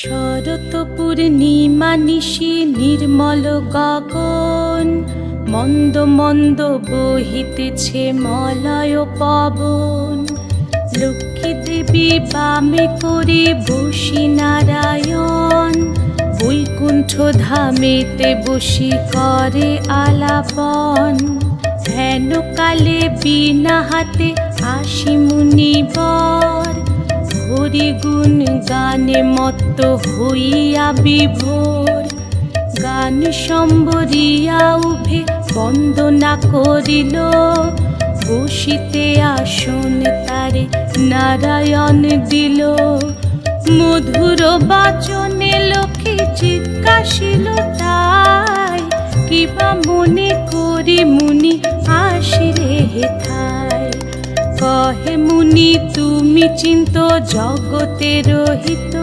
শরৎ পূর্ণিমা নিশি নির্মল গগন, মন্দ মন্দ বহিতেছে মলয় পবন। লক্ষ্মী দেবী বামে করে বসি নারায়ণ, বৈকুণ্ঠ ধামেতে বসি করে আলাপন। হেন কালে বিনা হাতে আসি মুনিবর, হরিগুণ গানে মত্ত হইয়া বিভোর। গান সম্বরিয়া উভে বন্দনা করিল, বসিতে আসন তারে নারায়ণ দিল। মধুর বাচনে লোকে জিজ্ঞাসিল তাই, কিবা মনে করি মুনি আসিরে হেথায়। কহে মুনি তুমি চিন্ত জগতের হিত,